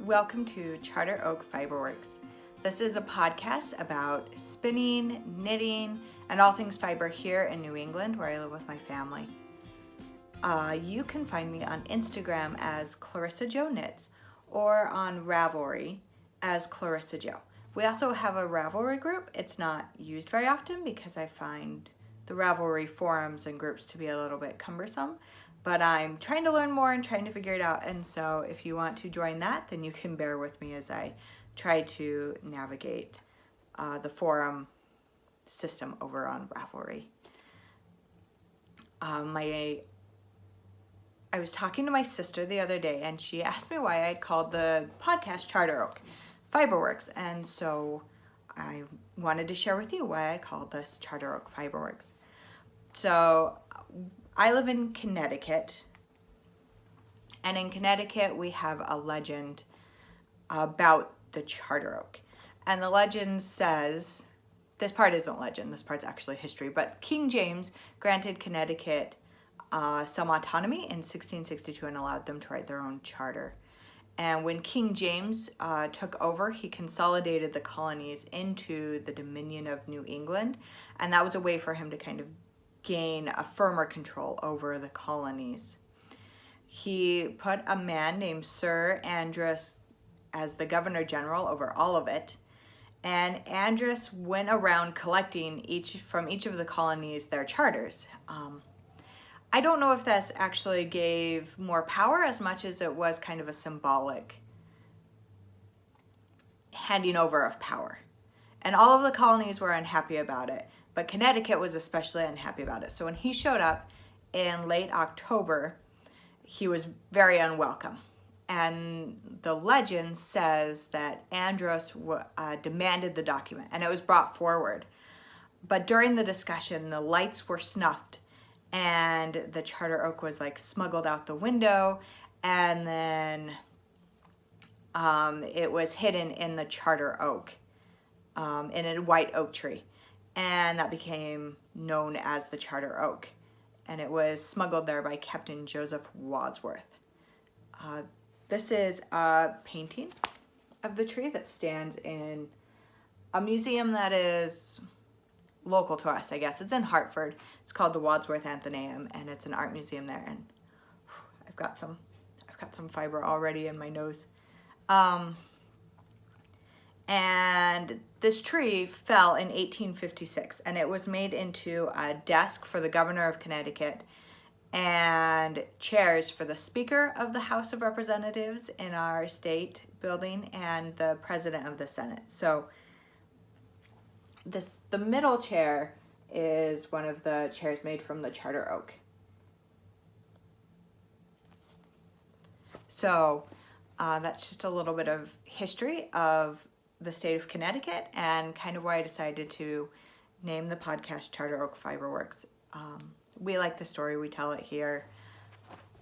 Welcome to Charter Oak Fiberworks. This is a podcast about spinning, knitting, and all things fiber here in New England where I live with my family. You can find me on Instagram as Clarissa Jo Knits or on Ravelry as Clarissa Jo. We also have a Ravelry group. It's not used very often because I find the Ravelry forums and groups to be a little bit cumbersome, but I'm trying to learn more and trying to figure it out. And so if you want to join that, then you can bear with me as I try to navigate the system over on Ravelry. I was talking to my sister the other day and she asked me why I called the podcast Charter Oak Fiberworks. And so I wanted to share with you why I called this Charter Oak Fiberworks. So I live in Connecticut, and in Connecticut we have a legend about the Charter Oak. And the legend says, this part isn't legend, this part's actually history, but King James granted Connecticut some autonomy in 1662 and allowed them to write their own charter. And when King James took over, he consolidated the colonies into the Dominion of New England, and that was a way for him to kind of gain a firmer control over the colonies. He put a man named Sir Andros as the Governor General over all of it, and Andros went around collecting from each of the colonies their charters. I don't know if this actually gave more power as much as it was kind of a symbolic handing over of power. And all of the colonies were unhappy about it, but Connecticut was especially unhappy about it. So when he showed up in late October, he was very unwelcome. And the legend says that Andros demanded the document, and it was brought forward. But during the discussion, the lights were snuffed, and the Charter Oak was like smuggled out the window, and then it was hidden in the Charter Oak, in a white oak tree. And that became known as the Charter Oak. And it was smuggled there by Captain Joseph Wadsworth. This is a painting of the tree that stands in a museum that is local to us, I guess. It's in Hartford. It's called the Wadsworth Athenaeum, and it's an art museum there. And I've got some fiber already in my nose. And this tree fell in 1856, and it was made into a desk for the governor of Connecticut and chairs for the Speaker of the House of Representatives in our state building and the President of the Senate. So the middle chair is one of the chairs made from the Charter Oak. So that's just a little bit of history of the state of Connecticut and kind of why I decided to name the podcast Charter Oak Fiberworks. We like the story, we tell it here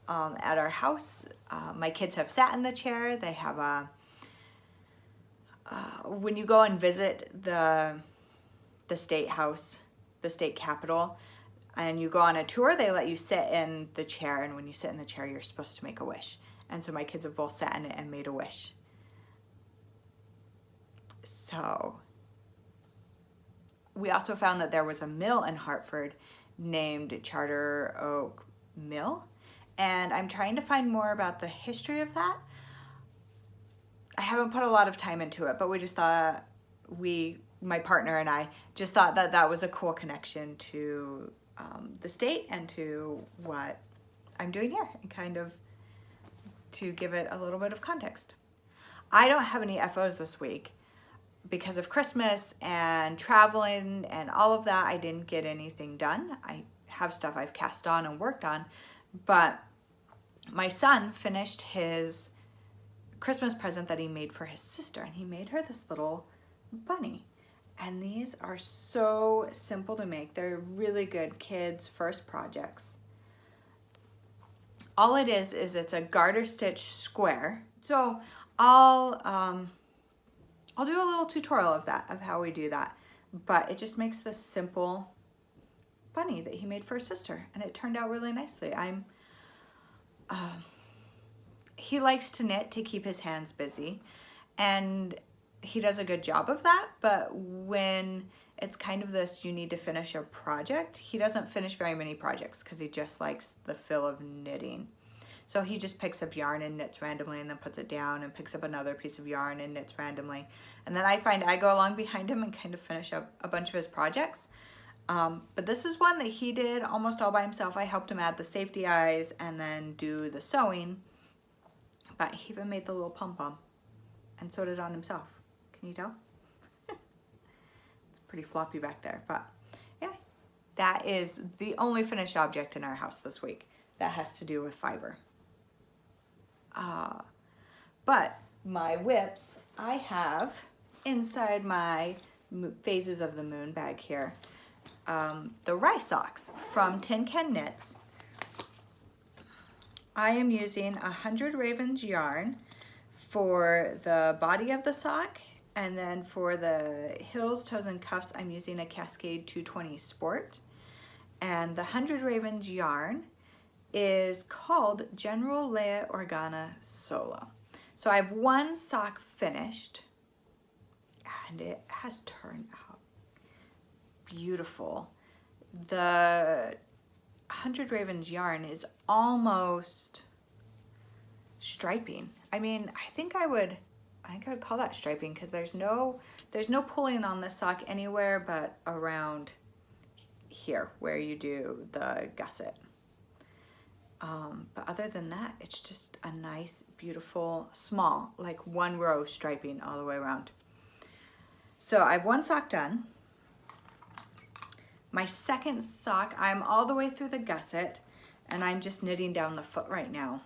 at our house. My kids have sat in the chair. They have when you go and visit the state house, the state capitol, and you go on a tour, they let you sit in the chair, and when you sit in the chair, you're supposed to make a wish. And so my kids have both sat in it and made a wish. So we also found that there was a mill in Hartford named Charter Oak Mill, and I'm trying to find more about the history of that. I haven't put a lot of time into it, but we just thought, my partner and I just thought that that was a cool connection to the state and to what I'm doing here, and kind of to give it a little bit of context. I don't have any FOs this week. Because of Christmas and traveling and all of that, I didn't get anything done. I have stuff I've cast on and worked on, but my son finished his Christmas present that he made for his sister, and he made her this little bunny. And these are so simple to make. They're really good kids' first projects. All it is it's a garter stitch square. So I'll do a little tutorial of how we do that, but it just makes this simple bunny that he made for his sister, and it turned out really nicely. he likes to knit to keep his hands busy, and he does a good job of that, but when it's kind of this, you need to finish a project, he doesn't finish very many projects because he just likes the feel of knitting. So he just picks up yarn and knits randomly and then puts it down and picks up another piece of yarn and knits randomly. And then I find I go along behind him and kind of finish up a bunch of his projects. But this is one that he did almost all by himself. I helped him add the safety eyes and then do the sewing. But he even made the little pom-pom and sewed it on himself. Can you tell? It's pretty floppy back there. But yeah, that is the only finished object in our house this week that has to do with fiber. But my whips, I have inside my Phases of the Moon bag here, the rice socks from Tin Can Knits. I am using 100 Ravens yarn for the body of the sock, and then for the heels, toes, and cuffs, I'm using a Cascade 220 Sport. And the 100 Ravens yarn is called General Leia Organa Solo. So I have one sock finished, and it has turned out beautiful. The 100 Ravens yarn is almost striping. I mean, I think I would call that striping because there's no pulling on this sock anywhere but around here where you do the gusset. But other than that, it's just a nice, beautiful, small, like one row striping all the way around. So I have one sock done. My second sock, I'm all the way through the gusset, and I'm just knitting down the foot right now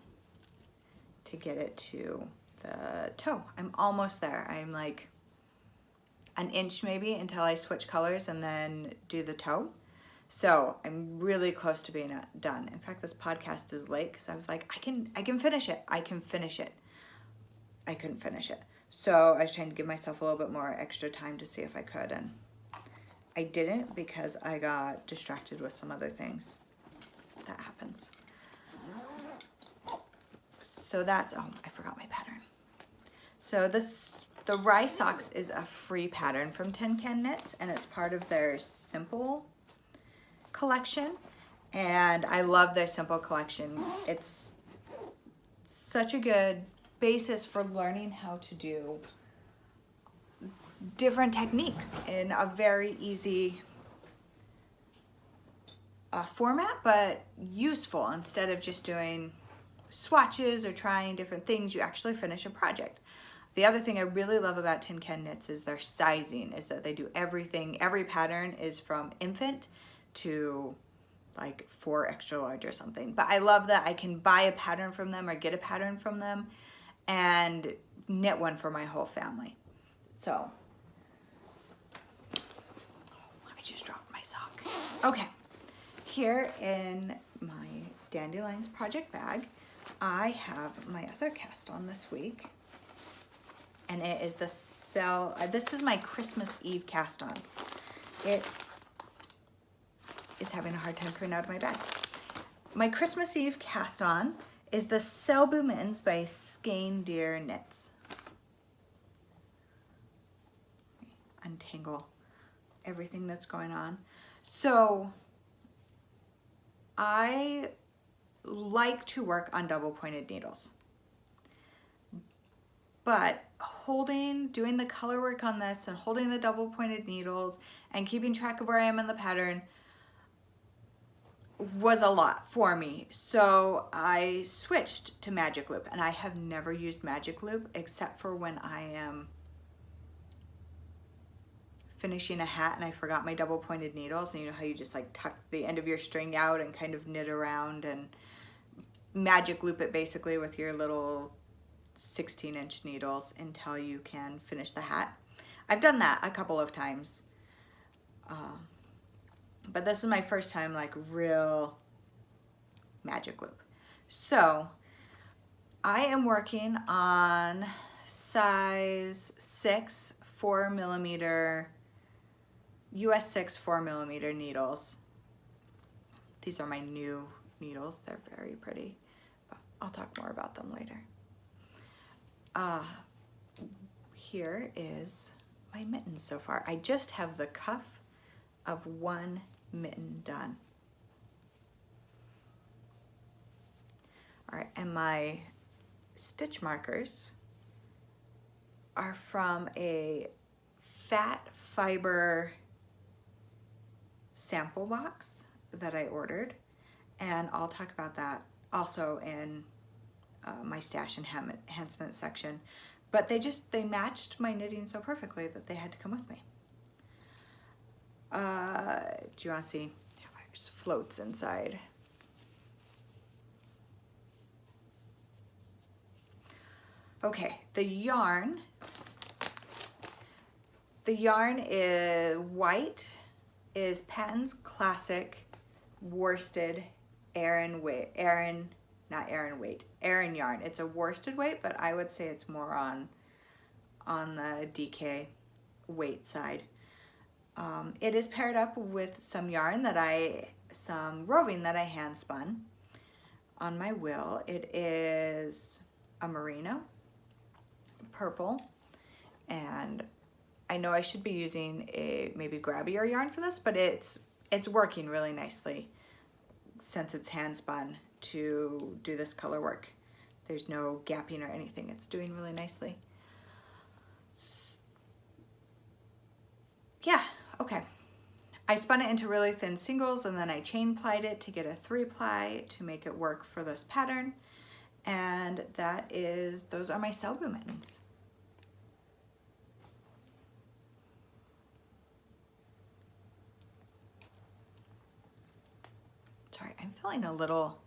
to get it to the toe. I'm almost there. I'm like an inch maybe until I switch colors and then do the toe. So I'm really close to being done. In fact, this podcast is late because I was like, I can finish it. I can finish it. I couldn't finish it. So I was trying to give myself a little bit more extra time to see if I could, and I didn't because I got distracted with some other things. That happens. So that's, oh, I forgot my pattern. So the Rye Socks is a free pattern from Tin Can Knits, and it's part of their Simple collection, and I love their Simple collection. It's such a good basis for learning how to do different techniques in a very easy format, but useful. Instead of just doing swatches or trying different things, you actually finish a project. The other thing I really love about Tin Can Knits is their sizing, is that they do everything. Every pattern is from infant to like 4 extra large or something. But I love that I can buy a pattern from them or get a pattern from them and knit one for my whole family. So, I just dropped my sock. Okay, here in my Dandelions project bag, I have my other cast on this week, and it is the this is my Christmas Eve cast on. It is having a hard time coming out of my bag. My Christmas Eve cast on is the Selbu mittens by Skeindeer Knits. Untangle everything that's going on. So I like to work on double pointed needles, but doing the color work on this and holding the double pointed needles and keeping track of where I am in the pattern was a lot for me. So I switched to Magic Loop, and I have never used Magic Loop except for when I am finishing a hat and I forgot my double pointed needles, and you know how you just like tuck the end of your string out and kind of knit around and Magic Loop it basically with your little 16-inch needles until you can finish the hat. I've done that a couple of times. But this is my first time like real Magic Loop. So I am working on size 6 4mm US 6 4mm needles. These are my new needles. They're very pretty, but I'll talk more about them later. Here is my mittens so far. I just have the cuff of one mitten done. All right, and my stitch markers are from a phat fiber sample box that I ordered, and I'll talk about that also in my stash enhancement section. But they matched my knitting so perfectly that they had to come with me. Do you want to see? There's floats inside. Okay, the yarn is white, is Patton's classic worsted Aran yarn. It's a worsted weight, but I would say it's more on the DK weight side. It is paired up with some yarn some roving that I hand spun on my wheel. It is a merino, purple, and I know I should be using a maybe grabbier yarn for this, but it's working really nicely since it's hand spun to do this color work. There's no gapping or anything. It's doing really nicely. Yeah, okay. I spun it into really thin singles, and then I chain plied it to get a 3-ply to make it work for this pattern. And those are my Selbu mittens. Sorry, I'm feeling a little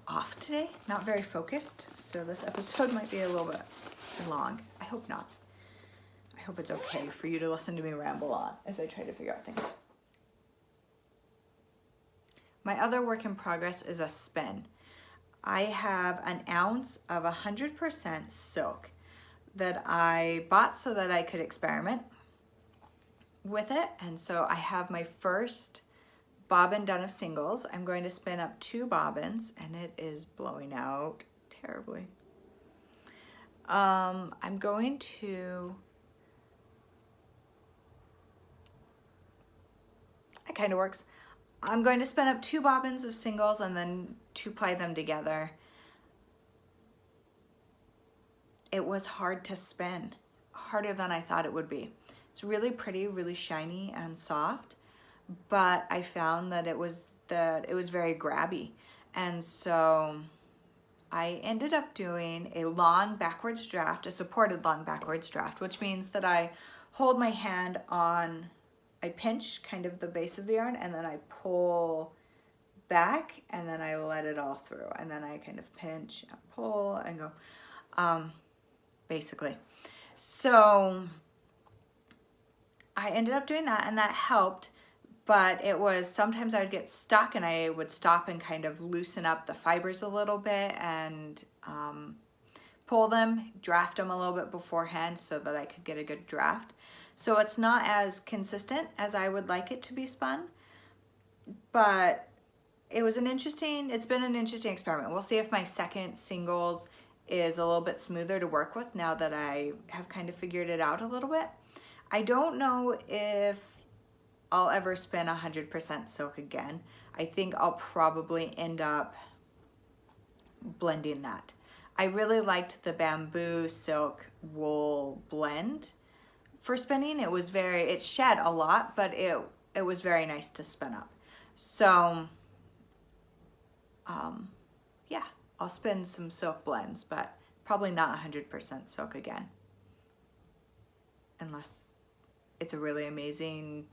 off today, not very focused, so this episode might be a little bit long. I hope not. I hope it's okay for you to listen to me ramble on as I try to figure out things. My other work in progress is a spin. I have an ounce of 100% silk that I bought so that I could experiment with it, and so I have my first bobbin done of singles. I'm going to spin up 2 bobbins, and it is blowing out terribly. I'm going to, it kind of works. I'm going to spin up 2 bobbins of singles and then 2-ply them together. It was hard to spin, harder than I thought it would be. It's really pretty, really shiny and soft, but I found that it was very grabby. And so I ended up doing a long backwards draft, a supported long backwards draft, which means that I hold my hand on, I pinch kind of the base of the yarn, and then I pull back, and then I let it all through. And then I kind of pinch and pull and go, basically. So I ended up doing that, and that helped, but it was, sometimes I would get stuck and I would stop and kind of loosen up the fibers a little bit and pull them, draft them a little bit beforehand so that I could get a good draft. So it's not as consistent as I would like it to be spun, but it's been an interesting experiment. We'll see if my second singles is a little bit smoother to work with now that I have kind of figured it out a little bit. I don't know if I'll ever spin 100% silk again. I think I'll probably end up blending that. I really liked the bamboo silk wool blend for spinning. It shed a lot, but it was very nice to spin up. So yeah, I'll spin some silk blends, but probably not 100% silk again, unless it's a really amazing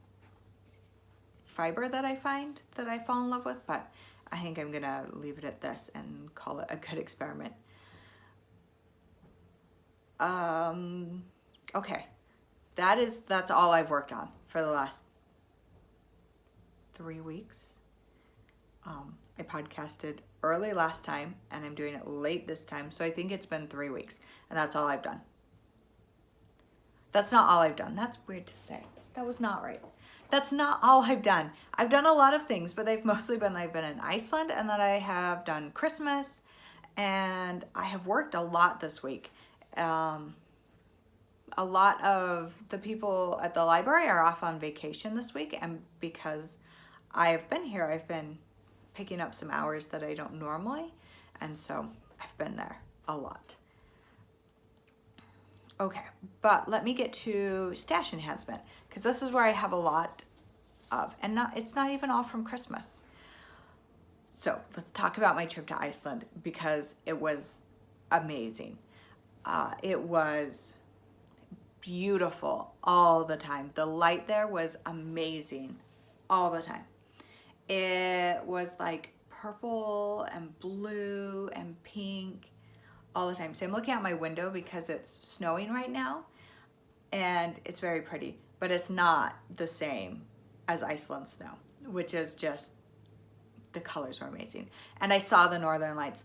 fiber that I find that I fall in love with. But I think I'm gonna leave it at this and call it a good experiment. Okay, that's all I've worked on for the last 3 weeks. I podcasted early last time, and I'm doing it late this time, so I think it's been 3 weeks, and that's all I've done. That's not all I've done. That's weird to say. That was not right. That's not all I've done. I've done a lot of things, but they've mostly been, I've been in Iceland, and then I have done Christmas, And I have worked a lot this week. A lot of the people at the library are off on vacation this week, and because I have been here, I've been picking up some hours that I don't normally, and so I've been there a lot. Okay, but let me get to stash enhancement, because this is where I have a lot of, and it's not even all from Christmas. So let's talk about my trip to Iceland, because it was amazing. It was beautiful all the time. The light there was amazing all the time. It was like purple and blue and pink all the time. So I'm looking out my window because it's snowing right now, and it's very pretty, but it's not the same as Iceland snow, which is just, the colors were amazing. And I saw the Northern Lights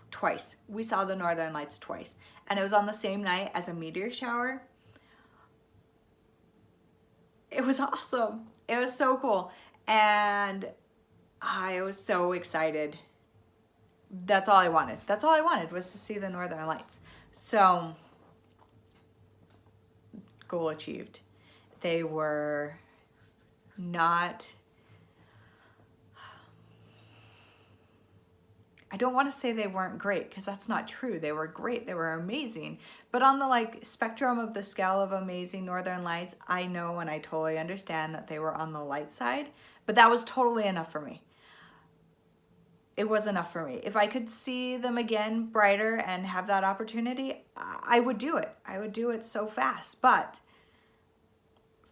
twice. We saw the Northern Lights twice. And it was on the same night as a meteor shower. It was awesome. It was so cool. And I was so excited. That's all I wanted. That's all I wanted, was to see the Northern Lights. So, goal achieved. They were not, I don't want to say they weren't great, because that's not true. They were great. They were amazing. But on the like spectrum of the scale of amazing Northern Lights, I know and I totally understand that they were on the light side, but that was totally enough for me. It was enough for me. If I could see them again brighter and have that opportunity, I would do it. I would do it so fast. But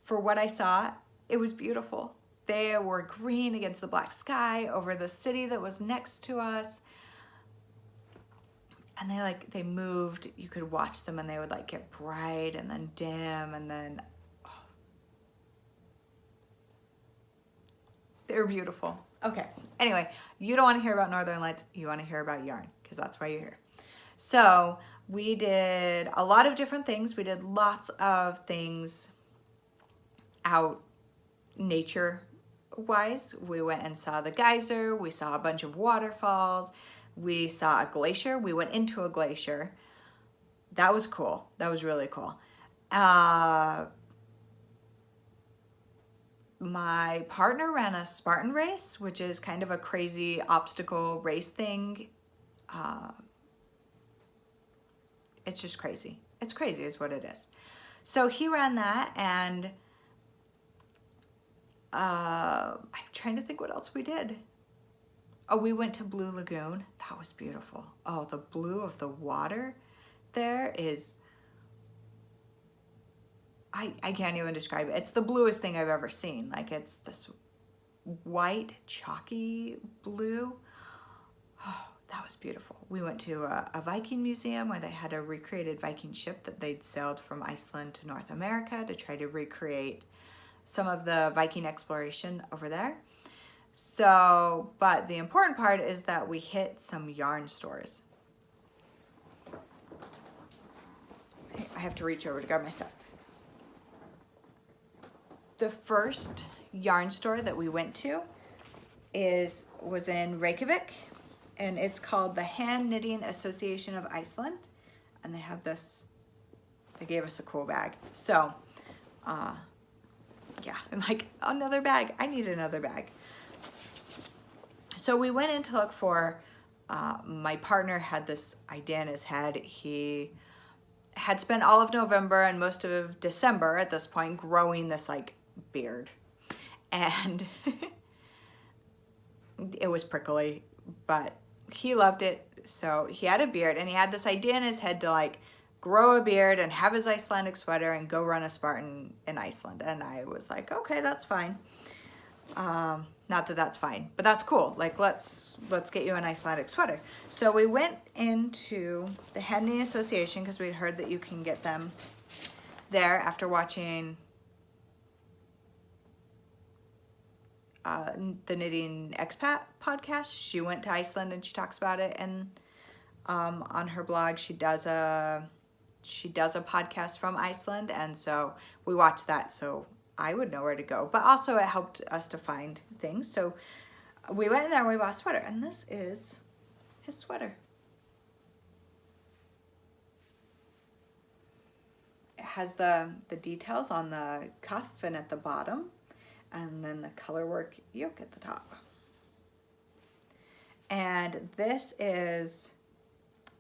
for what I saw, it was beautiful. They were green against the black sky over the city that was next to us. And they moved. You could watch them and they would like get bright and then dim and then, oh. They were beautiful. Okay, anyway, you don't want to hear about Northern Lights, you want to hear about yarn, because that's why you're here. So we did a lot of different things. We did lots of things out nature-wise. We went and saw the geyser, we saw a bunch of waterfalls, we saw a glacier, we went into a glacier. That was cool, that was really cool. My partner ran a Spartan race, which is kind of a crazy obstacle race thing. It's just crazy. It's crazy is what it is. So he ran that, and I'm trying to think what else we did. Oh, we went to Blue Lagoon. That was beautiful. Oh, the blue of the water there is, I can't even describe it. It's the bluest thing I've ever seen. Like, it's this white, chalky blue. Oh, that was beautiful. We went to a Viking museum where they had a recreated Viking ship that they'd sailed from Iceland to North America to try to recreate some of the Viking exploration over there. So, but the important part is that we hit some yarn stores. I have to reach over to grab my stuff. The first yarn store that we went to was in Reykjavik, and it's called the Hand Knitting Association of Iceland, and they have this, they gave us a cool bag. So, yeah, I'm like, another bag, I need another bag. So we went in to look for, my partner had this idea in his head. He had spent all of November and most of December at this point growing this like beard, and it was prickly, but he loved it. So he had a beard, and he had this idea in his head to like grow a beard and have his Icelandic sweater and go run a Spartan in Iceland. And I was like, okay, that's fine. Not that that's fine, but that's cool. Like, let's get you an Icelandic sweater. So we went into the Hand Knitting Association because we'd heard that you can get them there after watching the Knitting Expat podcast. She went to Iceland and she talks about it, and on her blog she does a podcast from Iceland, and so we watched that so I would know where to go, but also it helped us to find things. So we went in there and we bought a sweater, and this is his sweater. It has the details on the cuff and at the bottom, and then the colorwork yoke at the top. And this is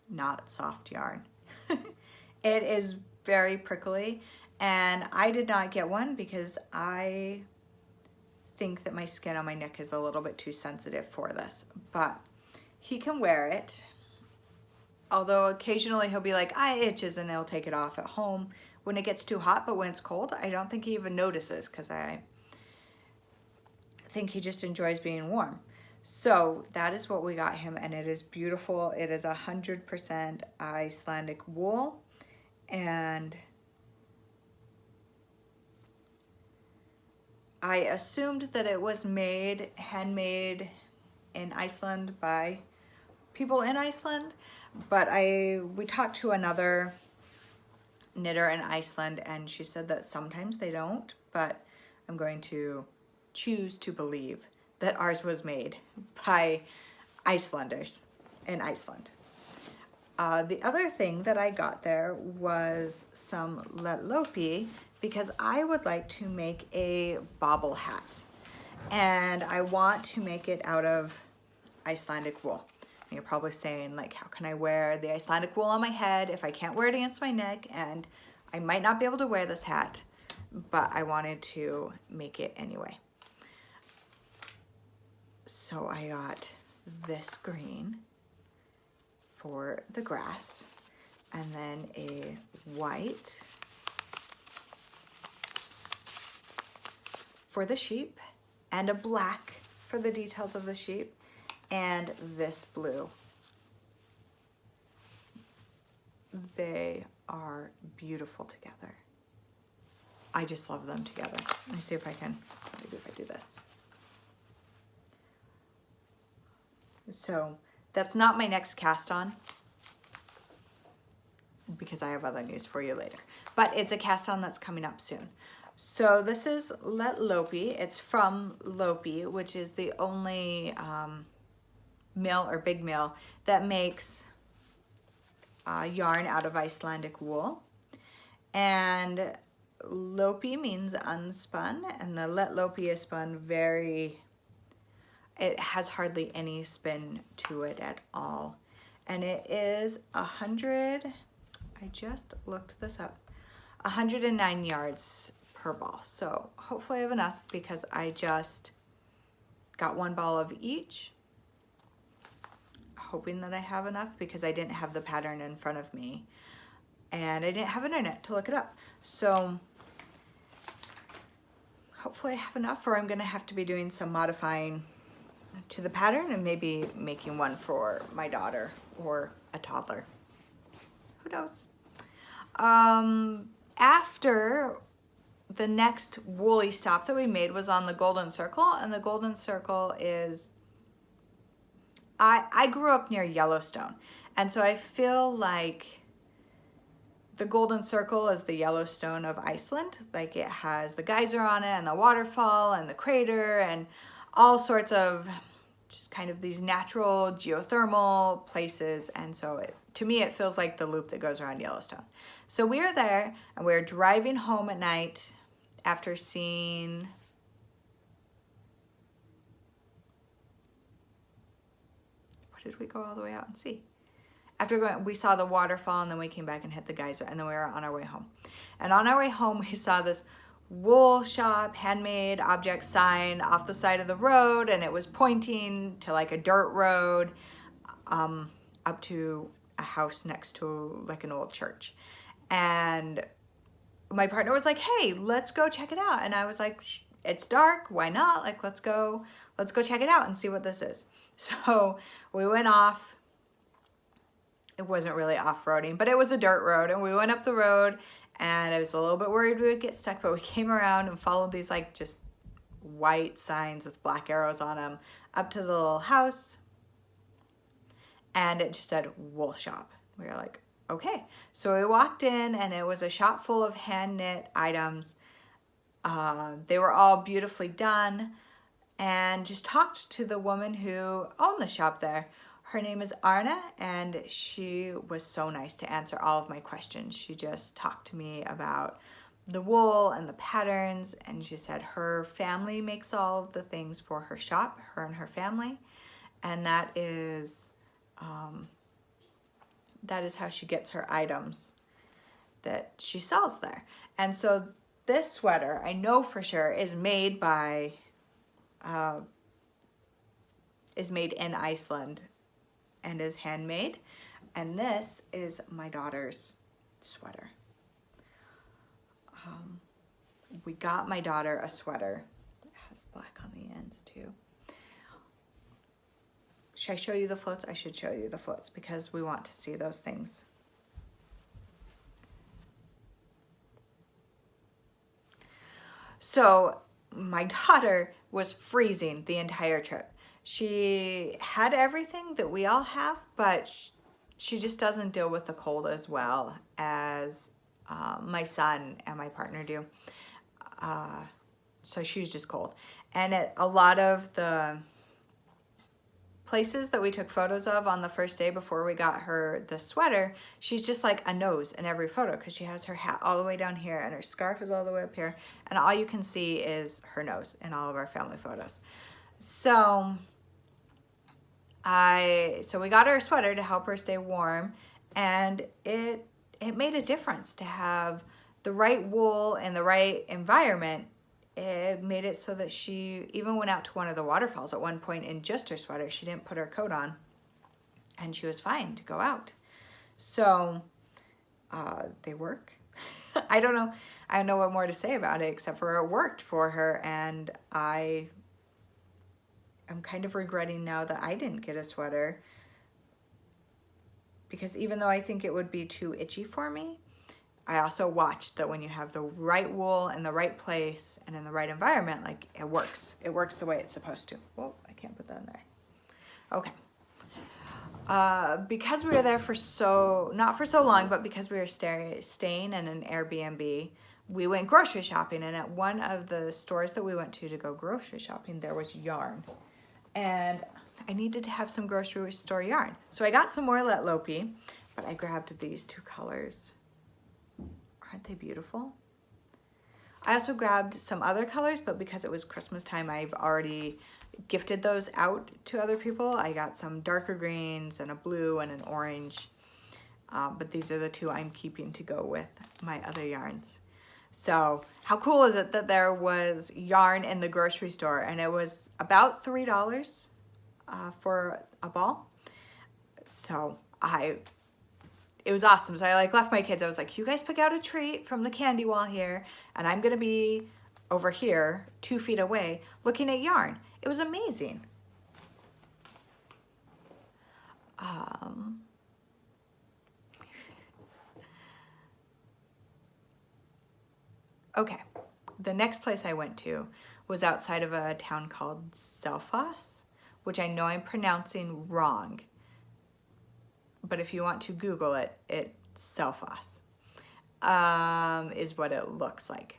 not soft yarn. It is very prickly, and I did not get one because I think that my skin on my neck is a little bit too sensitive for this, but he can wear it. Although occasionally he'll be like, it itches, and he'll take it off at home when it gets too hot, but when it's cold, I don't think he even notices because I think he just enjoys being warm. So that is what we got him, and it is beautiful. It is 100% Icelandic wool, and I assumed that it was handmade in Iceland by people in Iceland, but we talked to another knitter in Iceland, and she said that sometimes they don't, but I'm going to choose to believe that ours was made by Icelanders in Iceland. The other thing that I got there was some lettlopi, because I would like to make a baable hat, and I want to make it out of Icelandic wool. And you're probably saying, like, how can I wear the Icelandic wool on my head if I can't wear it against my neck? And I might not be able to wear this hat, but I wanted to make it anyway. So I got this green for the grass, and then a white for the sheep, and a black for the details of the sheep, and this blue. They are beautiful together. I just love them together. Let me see if I can, maybe if I do this. So that's not my next cast on, because I have other news for you later, but it's a cast on that's coming up soon. So this is lettlopi. It's from Lopi, which is the only mill or big mill that makes yarn out of Icelandic wool. And lopi means unspun, and the lettlopi is spun it has hardly any spin to it at all. And it is 100, I just looked this up, 109 yards per ball. So hopefully I have enough, because I just got one ball of each, hoping that I have enough, because I didn't have the pattern in front of me and I didn't have internet to look it up. So hopefully I have enough, or I'm gonna have to be doing some modifying to the pattern and maybe making one for my daughter or a toddler. Who knows? After the next woolly stop that we made was on the Golden Circle, and the Golden Circle is, I grew up near Yellowstone, and so I feel like the Golden Circle is the Yellowstone of Iceland. Like, it has the geyser on it, and the waterfall, and the crater, and all sorts of just kind of these natural geothermal places. And so to me, it feels like the loop that goes around Yellowstone. So we are there, and we're driving home at night after seeing, what did we go all the way out and see? After going, we saw the waterfall, and then we came back and hit the geyser, and then we were on our way home. And on our way home, we saw this wool shop, handmade object sign off the side of the road, and it was pointing to like a dirt road up to a house next to like an old church. And my partner was like, hey, let's go check it out. And I was like, it's dark, why not? Like, let's go check it out and see what this is. So we went off. It wasn't really off-roading, but it was a dirt road, and we went up the road, and I was a little bit worried we would get stuck, but we came around and followed these like just white signs with black arrows on them up to the little house, and it just said wool shop. We were like, okay. So we walked in, and it was a shop full of hand knit items. They were all beautifully done, and just talked to the woman who owned the shop there. Her name is Arna, and she was so nice to answer all of my questions. She just talked to me about the wool and the patterns, and she said her family makes all of the things for her shop, her and her family, and that is how she gets her items that she sells there. And so this sweater, I know for sure, is made in Iceland and is handmade. And this is my daughter's sweater. We got my daughter a sweater. It has black on the ends too. Should I show you the floats? I should show you the floats because we want to see those things. So my daughter was freezing the entire trip. She had everything that we all have, but she just doesn't deal with the cold as well as my son and my partner do. So she was just cold. And at a lot of the places that we took photos of on the first day before we got her the sweater, she's just like a nose in every photo because she has her hat all the way down here and her scarf is all the way up here, and all you can see is her nose in all of our family photos. So we got her a sweater to help her stay warm, and it made a difference to have the right wool in the right environment. It made it so that she even went out to one of the waterfalls at one point in just her sweater. She didn't put her coat on, and she was fine to go out. So they work. I don't know what more to say about it except for it worked for her, and I'm kind of regretting now that I didn't get a sweater, because even though I think it would be too itchy for me, I also watched that when you have the right wool in the right place and in the right environment, like it works. It works the way it's supposed to. Well, I can't put that in there. Okay. Because we were there not for so long, but because we were staying in an Airbnb, we went grocery shopping. And at one of the stores that we went to go grocery shopping, there was yarn. And I needed to have some grocery store yarn. So I got some more lettlopi, but I grabbed these two colors. Aren't they beautiful? I also grabbed some other colors, but because it was Christmas time, I've already gifted those out to other people. I got some darker greens and a blue and an orange, but these are the two I'm keeping to go with my other yarns. So how cool is it that there was yarn in the grocery store, and it was about $3 for a ball. So it was awesome. So I left my kids. I was like, you guys pick out a treat from the candy wall here, and I'm gonna be over here 2 feet away looking at yarn. It was amazing. Okay, the next place I went to was outside of a town called Selbu, which I know I'm pronouncing wrong. But if you want to Google it, it's Selbu, is what it looks like.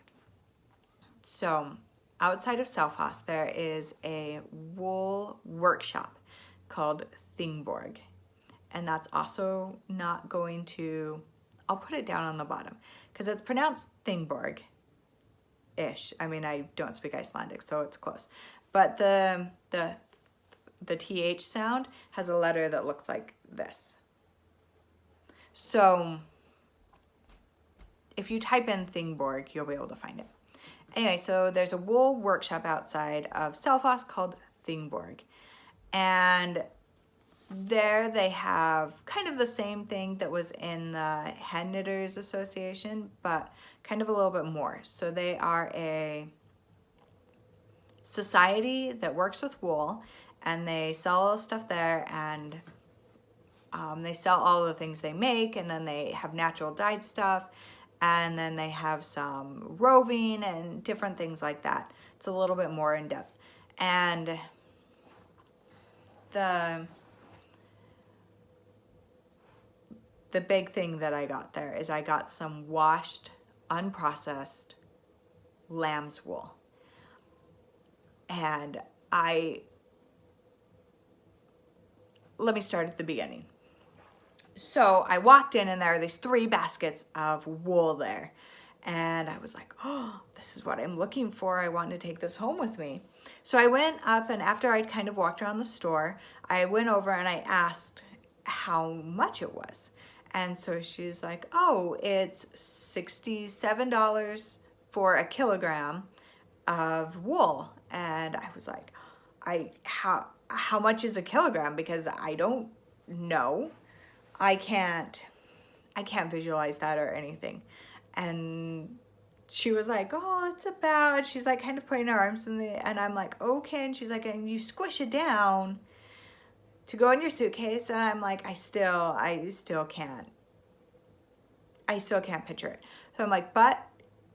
So outside of Selbu, there is a wool workshop called Thingborg. And that's also not going to, I'll put it down on the bottom because it's pronounced Thingborg-ish. I mean, I don't speak Icelandic, so it's close. But the TH sound has a letter that looks like this. So if you type in Thingborg, you'll be able to find it. Anyway, so there's a wool workshop outside of Selbu called Thingborg. And there they have kind of the same thing that was in the Hand Knitters Association, but kind of a little bit more. So they are a society that works with wool, and they sell stuff there, and they sell all the things they make, and then they have natural dyed stuff, and then they have some roving and different things like that. It's a little bit more in depth. And the big thing that I got there is I got some washed, unprocessed lamb's wool. And let me start at the beginning. So I walked in and there are these 3 baskets of wool there. And I was like, oh, this is what I'm looking for. I want to take this home with me. So I went up, and after I'd kind of walked around the store, I went over and I asked how much it was. And so she's like, oh, it's $67 for a kilogram of wool. And I was like, how much is a kilogram? Because I don't know. I can't visualize that or anything. And she was like, oh, it's about, she's like kind of putting her arms in the, and I'm like, okay. And she's like, and you squish it down to go in your suitcase. And I'm like, I still can't picture it. So I'm like, but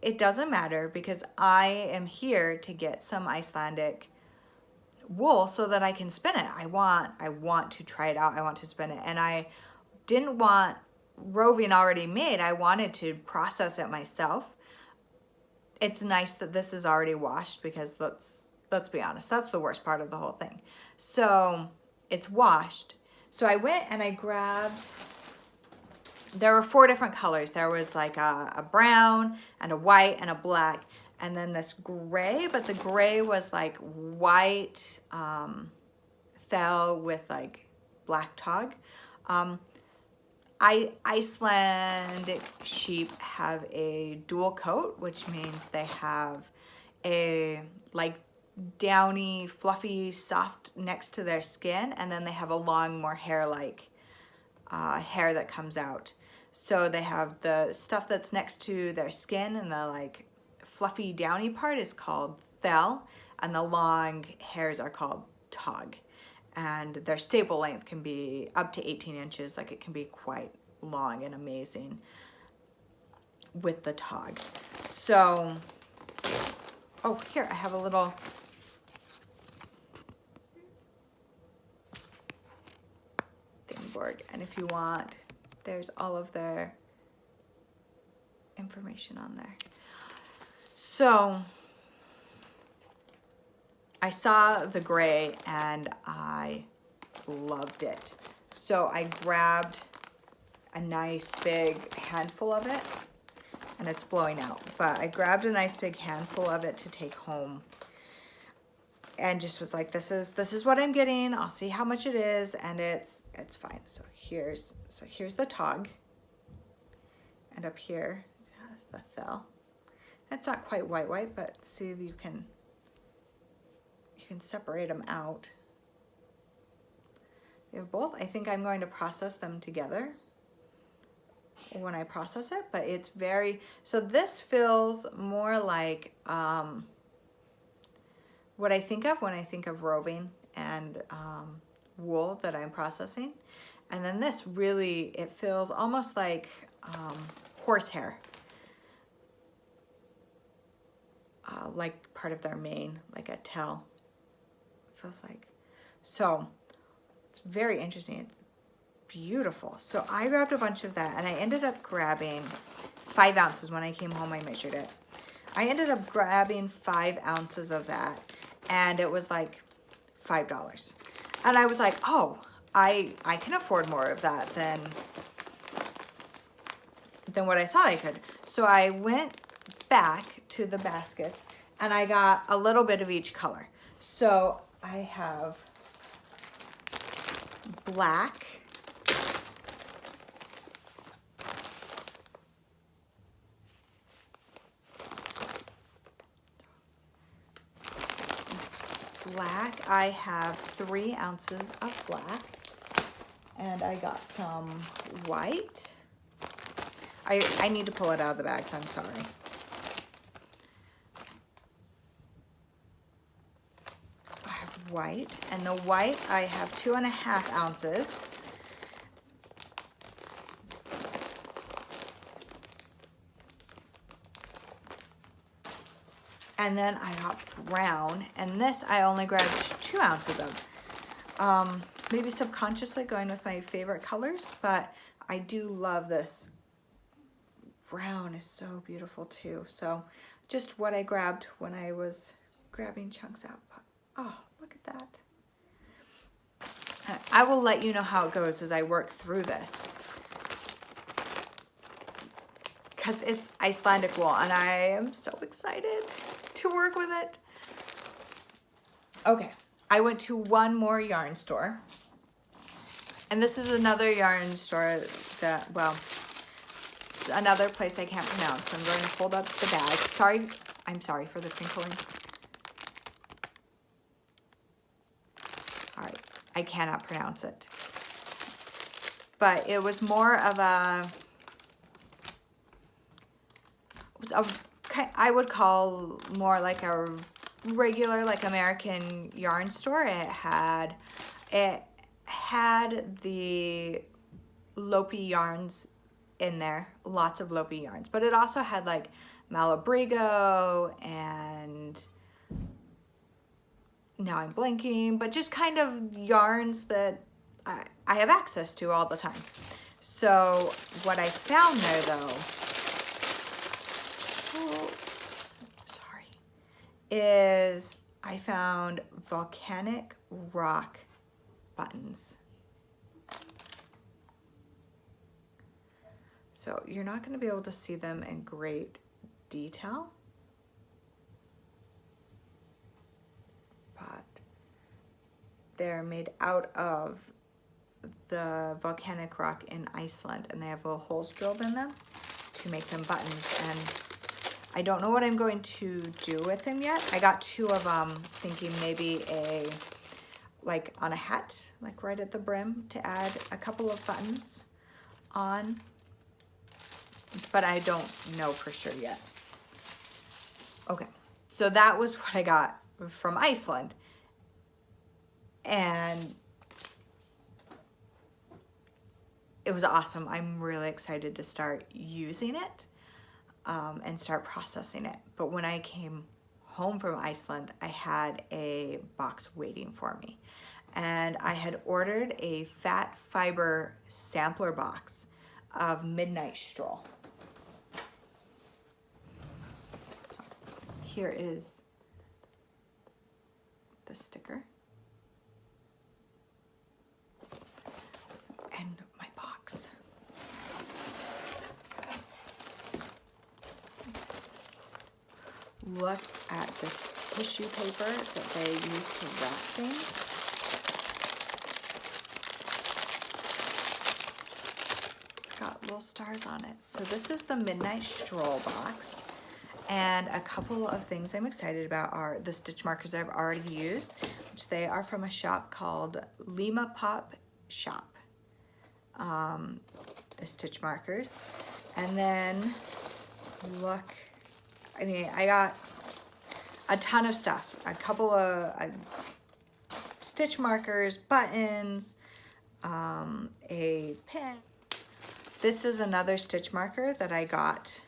it doesn't matter, because I am here to get some Icelandic wool so that I can spin it. I want to try it out. I want to spin it. And I didn't want roving already made. I wanted to process it myself. It's nice that this is already washed, because let's be honest, that's the worst part of the whole thing. So it's washed. So I went and I grabbed, there were 4 different colors. There was like a brown and a white and a black, and then this gray, but the gray was like white fell with like black tog. Icelandic sheep have a dual coat, which means they have a like downy, fluffy, soft next to their skin, and then they have a long, more hair-like hair that comes out. So they have the stuff that's next to their skin, and the like fluffy, downy part is called thell, and the long hairs are called tog. And their staple length can be up to 18 inches. Like, it can be quite long and amazing with the tog. So, oh, here, I have a little thingboard. And if you want, there's all of their information on there. So I saw the gray and I loved it. So I grabbed a nice big handful of it, and it's blowing out, but I grabbed a nice big handful of it to take home, and just was like, this is what I'm getting. I'll see how much it is, and it's fine. So here's the tog, and up here has the thell. It's not quite white, but see, you can separate them out. They have both. I think I'm going to process them together when I process it, but it's very, so this feels more like what I think of when I think of roving and wool that I'm processing. And then this really, it feels almost like horsehair, like part of their mane, like a tail. Feels like. So it's very interesting. It's beautiful. So I grabbed a bunch of that, and I ended up grabbing 5 ounces. When I came home, I measured it. I ended up grabbing 5 ounces of that, and it was like $5. And I was like, oh, I can afford more of that than what I thought I could. So I went back to the baskets, and I got a little bit of each color. So I have black, I have 3 ounces of black, and I got some white. I need to pull it out of the bags, I'm sorry. I have white, and the white I have 2.5 ounces. And then I got brown, and this I only grabbed 2 ounces of. Maybe subconsciously going with my favorite colors, but I do love this. Brown is so beautiful too. So just what I grabbed when I was grabbing chunks out. Oh, look at that. I will let you know how it goes as I work through this. Because it's Icelandic wool and I am so excited to work with it. Okay, I went to one more yarn store. And this is another yarn store that, well, another place I can't pronounce. So I'm going to hold up the bag. Sorry, I'm sorry for the crinkling. All right, I cannot pronounce it. But it was more of I would call more like a regular, like American yarn store. It had the lettlopi yarns in there, lots of lettlopi yarns, but it also had like Malabrigo and now I'm blanking, but just kind of yarns that I have access to all the time. So what I found there though, is I found volcanic rock buttons. So you're not going to be able to see them in great detail, but they're made out of the volcanic rock in Iceland, and they have little holes drilled in them to make them buttons. And I don't know what I'm going to do with them yet. I got 2 of them, thinking maybe like on a hat, like right at the brim, to add a couple of buttons on, but I don't know for sure yet. Okay, so that was what I got from Iceland. And it was awesome. I'm really excited to start using it. And start processing it. But when I came home from Iceland, I had a box waiting for me. And I had ordered a phat fiber sampler box of Midnight Stroll. Here is the sticker. And my box. Look at this tissue paper that they use to wrap things. It's got little stars on it. So this is the Midnight Stroll box. And a couple of things I'm excited about are the stitch markers that I've already used, which they are from a shop called Lima Pop Shop. The stitch markers. And then look, I mean, I got a ton of stuff, a couple of stitch markers, buttons, a pin. This is another stitch marker that I got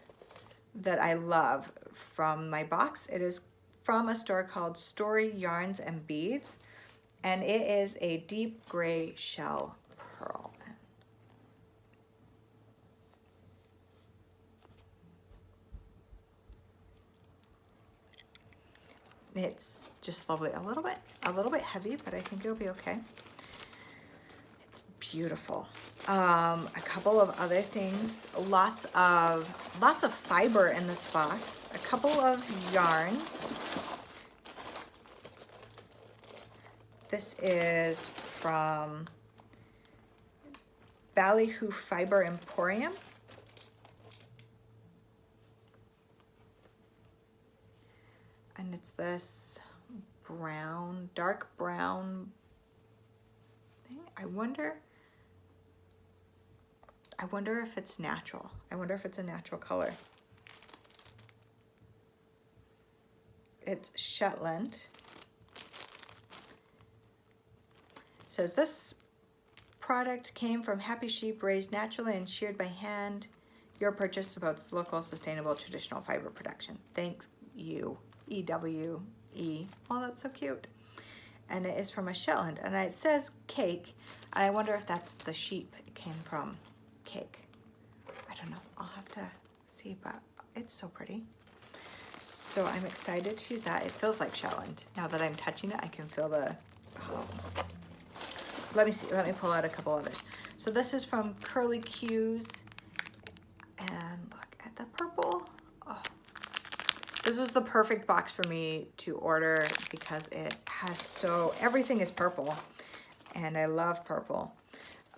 that I love from my box. It is from a store called Story Yarns and Beads, and it is a deep gray shell pearl. It's just lovely. A little bit heavy, but I think it'll be okay. It's beautiful. A couple of other things. Lots of fiber in this box. A couple of yarns. This is from Ballyhoo Fiber Emporium. And it's this brown, dark brown thing. I wonder if it's natural. I wonder if it's a natural color. It's Shetland. It says this product came from happy sheep raised naturally and sheared by hand. Your purchase supports local, sustainable, traditional fiber production. Thank you. EWE. Oh, that's so cute. And it is from a Shetland, and it says cake, and I wonder if that's the sheep it came from. Cake. I don't know. I'll have to see, but it's so pretty. So I'm excited to use that. It feels like Shetland. Now that I'm touching it, I can feel the let me see, let me pull out a couple others. So this is from Curly Q's, and look at the purple. Oh, this was the perfect box for me to order because it has everything is purple, and I love purple.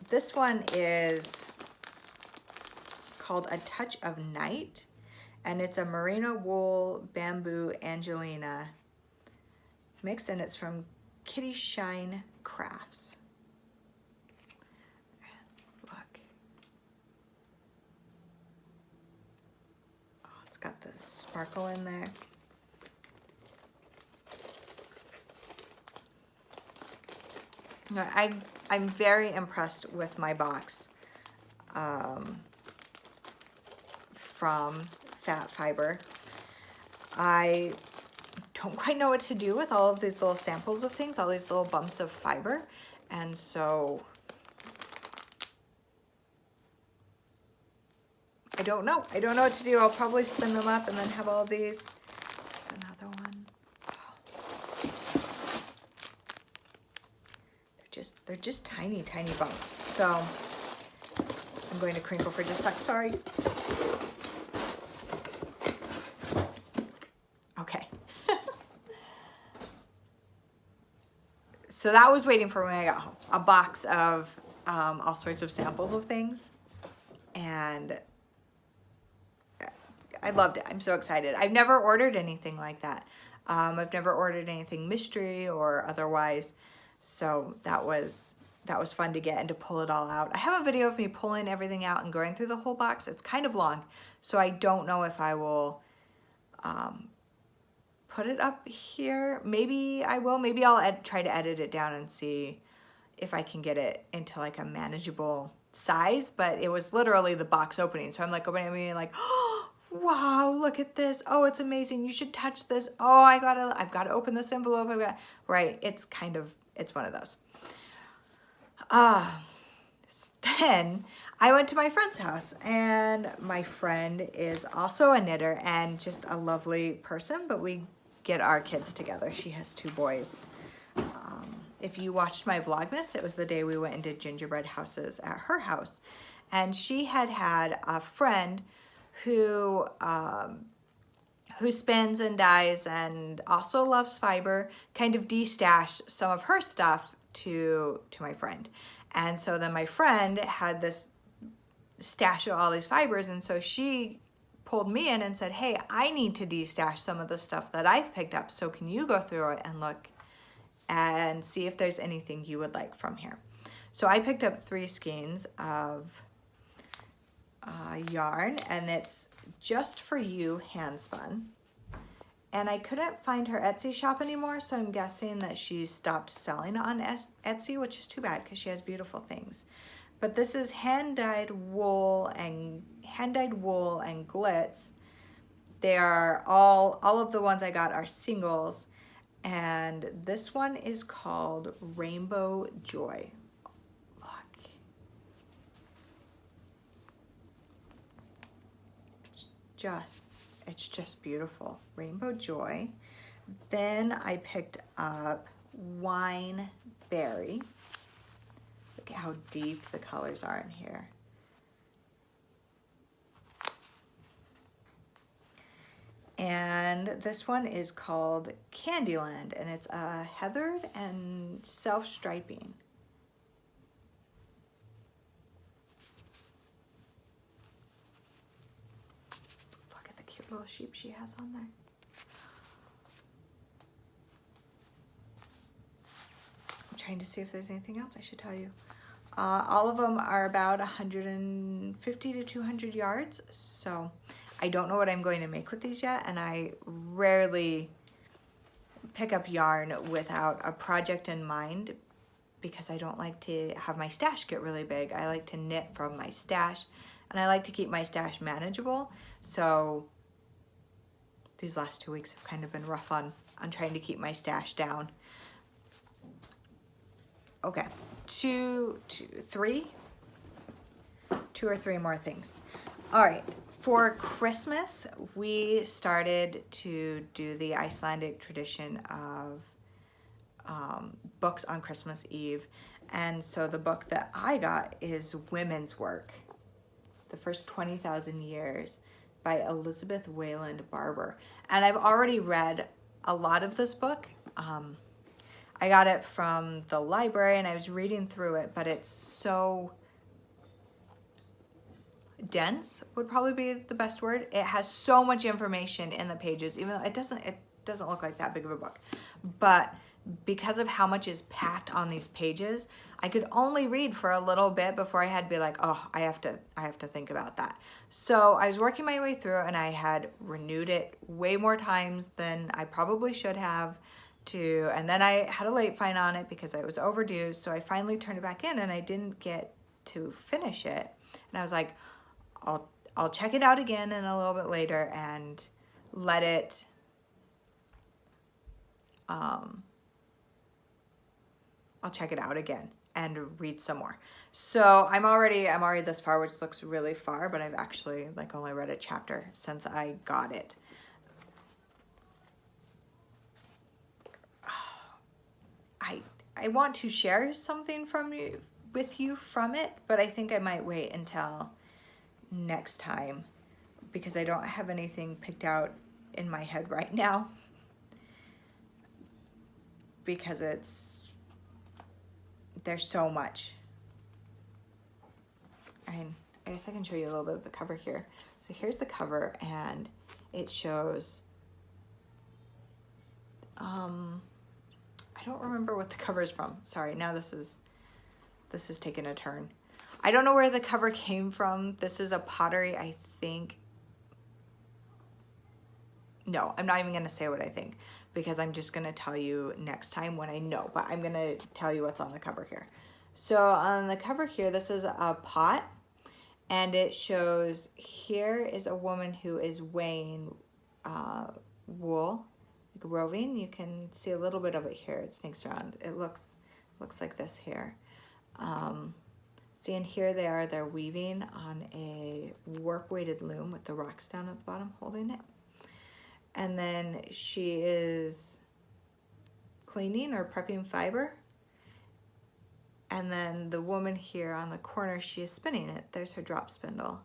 This one is called A Touch of Night, and it's a merino wool bamboo Angelina mix, and it's from Kitty Shine Crafts. Look. Oh, it's got the sparkle in there. No, I'm very impressed with my box from Phat Fiber. I don't quite know what to do with all of these little samples of things, all these little bumps of fiber, and so I don't know what to do. I'll probably spin them up and then have all these. There's another one. Oh. They're just tiny bumps. So I'm going to crinkle for just a sec. Sorry. Okay. So that was waiting for when I got home. A box of all sorts of samples of things, and I loved it. I'm so excited. I've never ordered anything like that. I've never ordered anything mystery or otherwise. So that was fun to get and to pull it all out. I have a video of me pulling everything out and going through the whole box. It's kind of long, so I don't know if I will put it up here. Maybe I will. Maybe I'll try to edit it down and see if I can get it into like a manageable size. But it was literally the box opening, so I'm like opening it and like, oh, wow, look at this. Oh, it's amazing. You should touch this. Oh, I've got to open this envelope. Right. It's one of those. Then I went to my friend's house, and my friend is also a knitter and just a lovely person, but we get our kids together. She has 2 boys. If you watched my Vlogmas, it was the day we went and did gingerbread houses at her house, and she had a friend who spins and dyes and also loves fiber, kind of de-stashed some of her stuff to my friend. And so then my friend had this stash of all these fibers, and so she pulled me in and said, hey, I need to de-stash some of the stuff that I've picked up, so can you go through it and look and see if there's anything you would like from here. So I picked up 3 skeins of yarn, and it's Just For You hand spun. And I couldn't find her Etsy shop anymore, so I'm guessing that she stopped selling on Etsy, which is too bad because she has beautiful things. But this is hand-dyed wool and glitz. They are all of the ones I got are singles, and this one is called Rainbow Joy. Look. It's just beautiful. Rainbow Joy. Then I picked up Wine Berry. Look at how deep the colors are in here. And this one is called Candyland, and it's heathered and self-striping. Little sheep she has on there. I'm trying to see if there's anything else I should tell you. All of them are about 150 to 200 yards, so I don't know what I'm going to make with these yet, and I rarely pick up yarn without a project in mind because I don't like to have my stash get really big. I like to knit from my stash, and I like to keep my stash manageable, so these last 2 weeks have kind of been rough on trying to keep my stash down. Okay, two or three more things. All right, for Christmas, we started to do the Icelandic tradition of books on Christmas Eve. And so the book that I got is Women's Work, The First 20,000 Years by Elizabeth Wayland Barber. And I've already read a lot of this book. I got it from the library and I was reading through it, but it's so dense would probably be the best word. It has so much information in the pages, even though it doesn't look like that big of a book. But because of how much is packed on these pages, I could only read for a little bit before I had to be like, oh, I have to think about that. So I was working my way through and I had renewed it way more times than I probably should have and then I had a late fine on it because I was overdue. So I finally turned it back in and I didn't get to finish it. And I was like, I'll check it out again in a little bit later and let it I'll check it out again and read some more. So I'm already this far, which looks really far, but I've actually like only read a chapter since I got it. I want to share something with you from it, but I think I might wait until next time because I don't have anything picked out in my head right now because there's so much. And I guess I can show you a little bit of the cover here. So here's the cover and it shows I don't remember what the cover is from. Sorry, now this is taking a turn. I don't know where the cover came from. This is a pottery, I think. No, I'm not even gonna say what I think because I'm just gonna tell you next time when I know, but I'm gonna tell you what's on the cover here. So on the cover here, this is a pot and it shows here is a woman who is weighing wool, like roving. You can see a little bit of it here. It snakes around. It looks like this here. See, and here they're weaving on a warp weighted loom with the rocks down at the bottom holding it. And then she is cleaning or prepping fiber. And then the woman here on the corner, she is spinning it. There's her drop spindle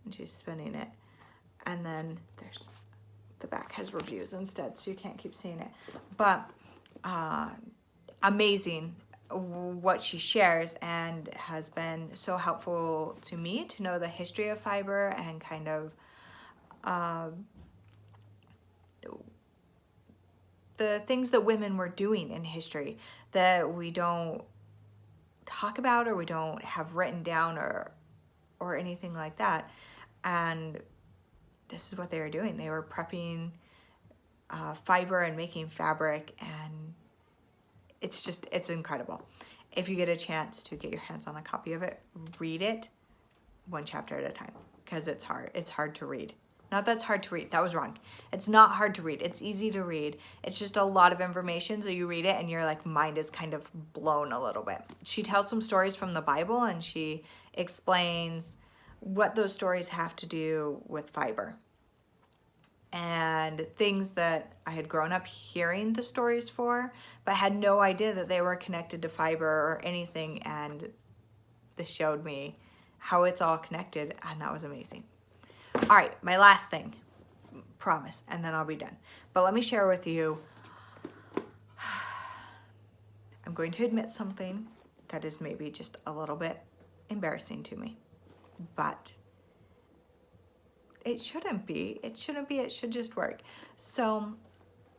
and she's spinning it. And then there's the back has reviews instead, so you can't keep seeing it. But amazing what she shares and has been so helpful to me to know the history of fiber and kind of the things that women were doing in history that we don't talk about or we don't have written down or anything like that. And this is what they were doing. They were prepping fiber and making fabric, and it's incredible. If you get a chance to get your hands on a copy of it, read it one chapter at a time because it's hard. It's hard to read. Not that it's hard to read. That was wrong. It's not hard to read. It's easy to read. It's just a lot of information, so you read it and your like mind is kind of blown a little bit. She tells some stories from the Bible and she explains what those stories have to do with fiber and things that I had grown up hearing the stories for, but had no idea that they were connected to fiber or anything. And this showed me how it's all connected, and that was amazing. All right, my last thing, promise, and then I'll be done. But let me share with you, I'm going to admit something that is maybe just a little bit embarrassing to me, but it shouldn't be. It shouldn't be. It should just work. So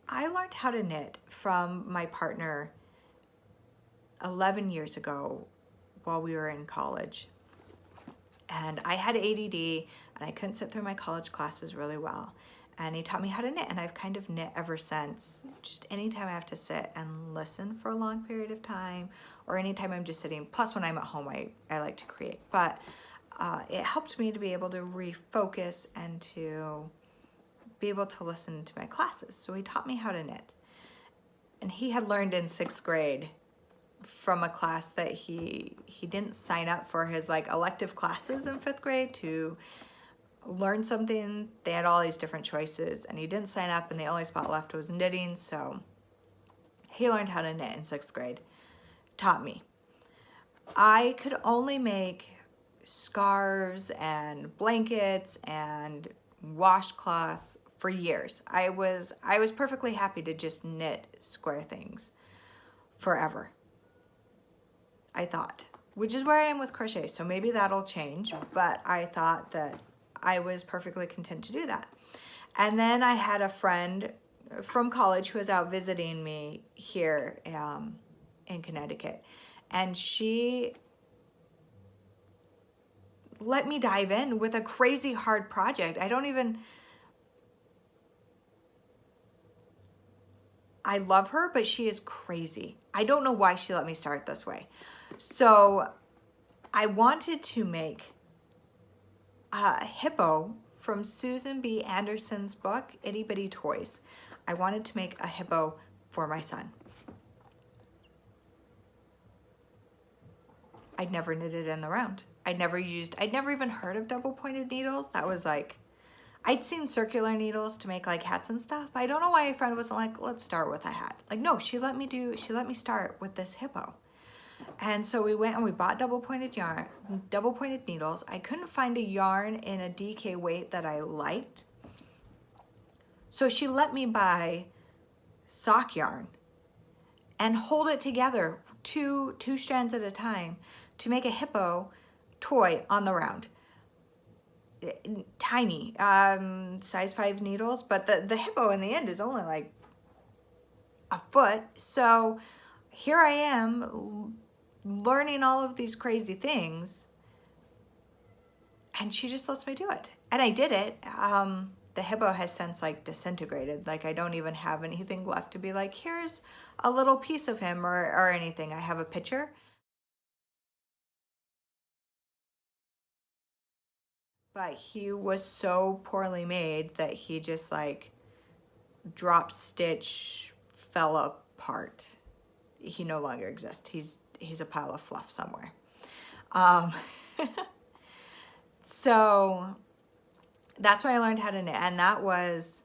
I learned how to knit from my partner 11 years ago while we were in college. And I had ADD and I couldn't sit through my college classes really well. And he taught me how to knit, and I've kind of knit ever since. Just anytime I have to sit and listen for a long period of time, or anytime I'm just sitting, plus when I'm at home, I like to create. But it helped me to be able to refocus and to be able to listen to my classes. So he taught me how to knit. And he had learned in 6th grade from a class that he didn't sign up for his like elective classes in 5th grade to learn something. They had all these different choices and he didn't sign up, and the only spot left was knitting. So he learned how to knit in 6th grade, taught me. I could only make scarves and blankets and washcloths for years. I was perfectly happy to just knit square things forever, I thought, which is where I am with crochet. So maybe that'll change, but I thought that I was perfectly content to do that. And then I had a friend from college who was out visiting me here in Connecticut, and she let me dive in with a crazy hard project. I love her, but she is crazy. I don't know why she let me start this way. So I wanted to make a hippo from Susan B. Anderson's book, Itty Bitty Toys. I wanted to make a hippo for my son. I'd never knitted in the round. I'd never even heard of double pointed needles. That was like, I'd seen circular needles to make like hats and stuff, but I don't know why a friend wasn't like, let's start with a hat. Like, no, she let me start with this hippo. And so we went and we bought double pointed needles. I couldn't find a yarn in a DK weight that I liked. So she let me buy sock yarn and hold it together two strands at a time to make a hippo toy on the round. Tiny, size 5 needles, but the hippo in the end is only like a foot. So here I am learning all of these crazy things, and she just lets me do it. And I did it. The hippo has since like disintegrated. Like, I don't even have anything left to be like, here's a little piece of him or anything. I have a picture. But he was so poorly made that he just like drop stitch fell apart. He no longer exists. He's a pile of fluff somewhere. So that's why I learned how to knit, and that was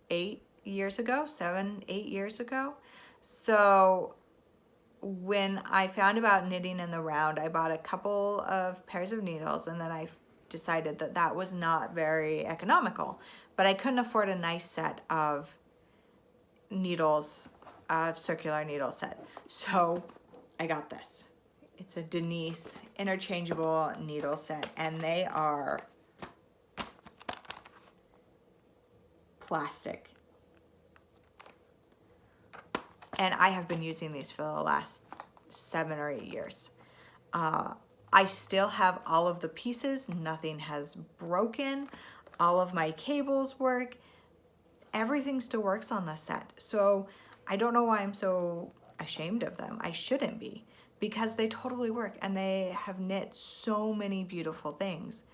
8 years ago, 7, 8 years ago. So when I found about knitting in the round, I bought a couple of pairs of needles, and then I decided that that was not very economical, but I couldn't afford a nice set of needles, circular needle set. So I got this. It's a Denise interchangeable needle set, and they are plastic. And I have been using these for the last 7 or 8 years. I still have all of the pieces. Nothing has broken. All of my cables work. Everything still works on this set. So I don't know why I'm so ashamed of them. I shouldn't be, because they totally work, and they have knit so many beautiful things.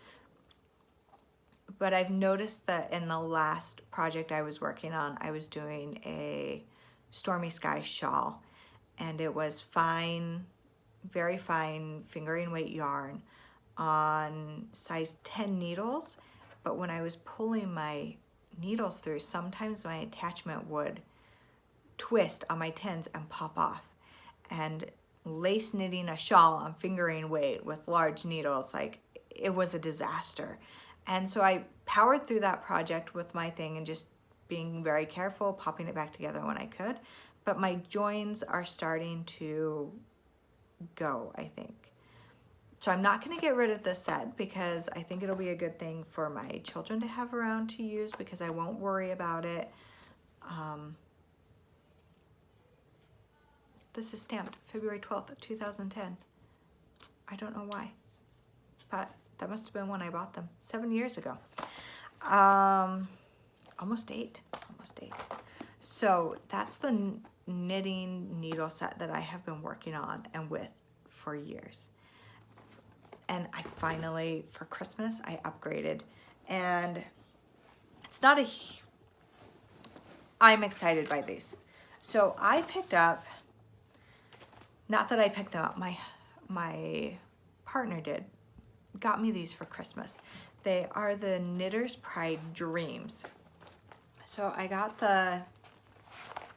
But I've noticed that in the last project I was working on, I was doing a Stormy Sky shawl, and it was fine, very fine fingering weight yarn on size 10 needles. But when I was pulling my needles through, sometimes my attachment would twist on my 10s and pop off. And lace knitting a shawl on fingering weight with large needles, like, it was a disaster. And so I powered through that project with my thing and just being very careful, popping it back together when I could. But my joins are starting to go, I think. So I'm not gonna get rid of this set, because I think it'll be a good thing for my children to have around to use, because I won't worry about it. This is stamped February 12th of 2010. I don't know why, but that must have been when I bought them 7 years ago. Almost eight. So that's the knitting needle set that I have been working on and with for years. And I finally, for Christmas, I upgraded, and it's not a, I'm excited by these. So I picked up, not that I picked them up, my partner got me these for Christmas. They are the Knitter's Pride Dreams. So I got the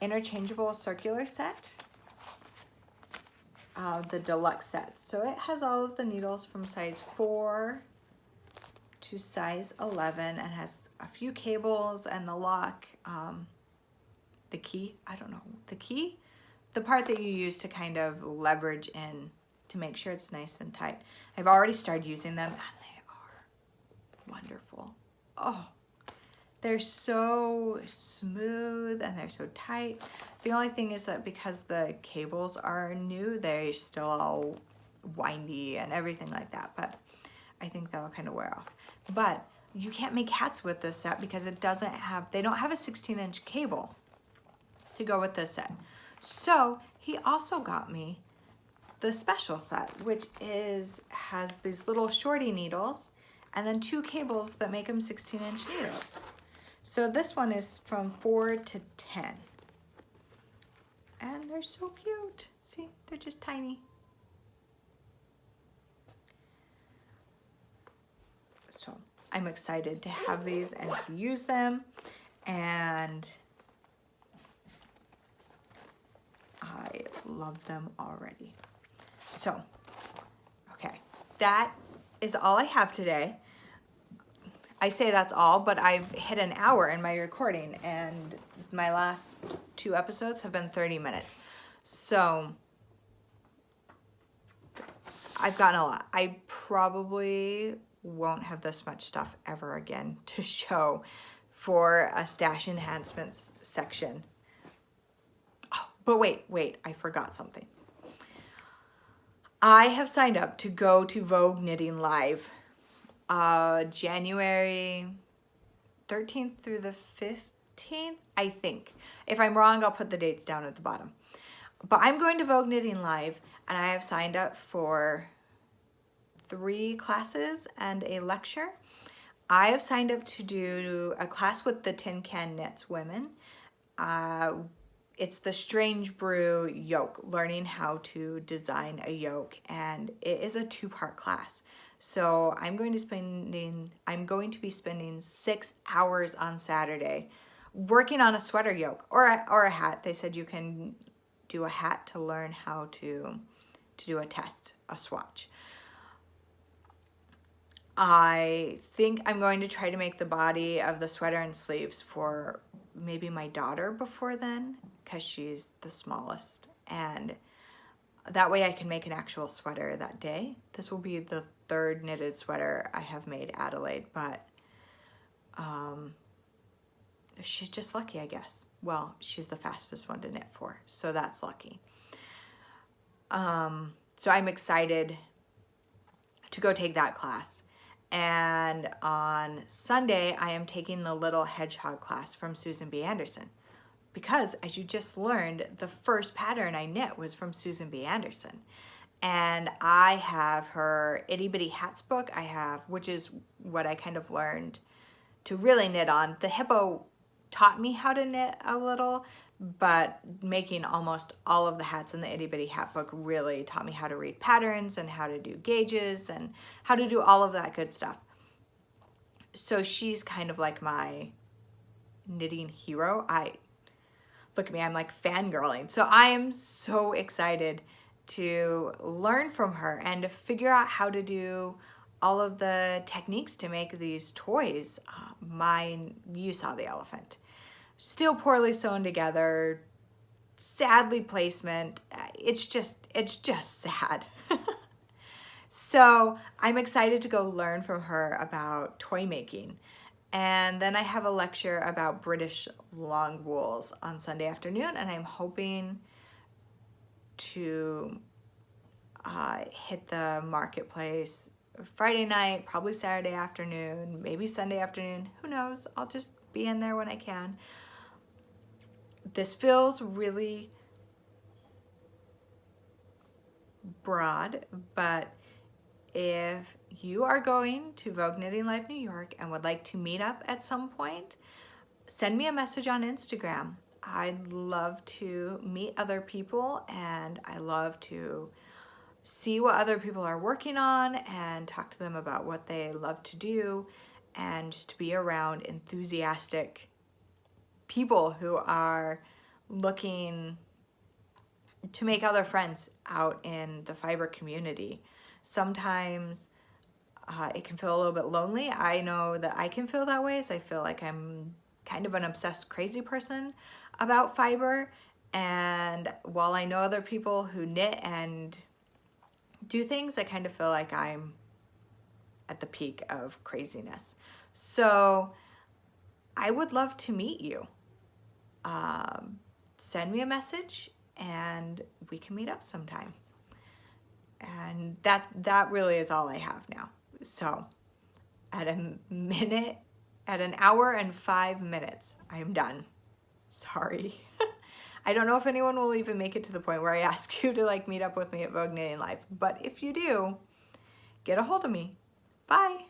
interchangeable circular set, the deluxe set. So it has all of the needles from size 4 to size 11 and has a few cables and the lock, the key, I don't know, the key? The part that you use to kind of leverage in to make sure it's nice and tight. I've already started using them and they are wonderful. Oh, they're so smooth and they're so tight. The only thing is that because the cables are new, they're still all windy and everything like that, but I think that'll kind of wear off. But you can't make hats with this set because it doesn't have, they don't have a 16-inch cable to go with this set. So he also got me the special set, which has these little shorty needles and then 2 cables that make them 16-inch needles. So this one is from 4 to 10. And they're so cute. See, they're just tiny. So I'm excited to have these and to use them. And I love them already. So, okay, that is all I have today. I say that's all, but I've hit an hour in my recording and my last 2 episodes have been 30 minutes. So I've gotten a lot. I probably won't have this much stuff ever again to show for a stash enhancements section. Oh, but wait, I forgot something. I have signed up to go to Vogue Knitting Live January 13th through the 15th, I think. If I'm wrong, I'll put the dates down at the bottom. But I'm going to Vogue Knitting Live, and I have signed up for 3 classes and a lecture. I have signed up to do a class with the Tin Can Knits women. It's the Strange Brew yoke, learning how to design a yoke, and it is a 2-part class. So I'm going to be spending 6 hours on Saturday working on a sweater yoke or a hat. They said you can do a hat to learn how to do a test, a swatch. I think I'm going to try to make the body of the sweater and sleeves for maybe my daughter before then, because she's the smallest, and that way I can make an actual sweater that day. This will be the 3rd knitted sweater I have made Adelaide, but she's just lucky, I guess. Well, she's the fastest one to knit for, so that's lucky. So I'm excited to go take that class. And on Sunday, I am taking the Little Hedgehog class from Susan B. Anderson. Because, as you just learned, the first pattern I knit was from Susan B. Anderson. And I have her Itty Bitty Hats book, which is what I kind of learned to really knit on. The Hippo taught me how to knit a little, but making almost all of the hats in the Itty Bitty Hat book really taught me how to read patterns and how to do gauges and how to do all of that good stuff. So she's kind of like my knitting hero. Look at me, I'm like fangirling. So I am so excited to learn from her and to figure out how to do all of the techniques to make these toys. You saw the elephant. Still poorly sewn together, sadly placement. It's just sad. So I'm excited to go learn from her about toy making. And then I have a lecture about British long wools on Sunday afternoon, and I'm hoping to hit the marketplace Friday night, probably Saturday afternoon, maybe Sunday afternoon, who knows? I'll just be in there when I can. This feels really broad, but if you are going to Vogue Knitting Live New York and would like to meet up at some point, send me a message on Instagram. I'd love to meet other people, and I love to see what other people are working on and talk to them about what they love to do, and just to be around enthusiastic people who are looking to make other friends out in the fiber community. Sometimes it can feel a little bit lonely. I know that I can feel that way, so I feel like I'm kind of an obsessed, crazy person about fiber. And while I know other people who knit and do things, I kind of feel like I'm at the peak of craziness. So I would love to meet you. Send me a message and we can meet up sometime. And that really is all I have now. So at an hour and 5 minutes, I'm done. Sorry. I don't know if anyone will even make it to the point where I ask you to like meet up with me at Vogue Knitting Live, but if you do, get a hold of me. Bye.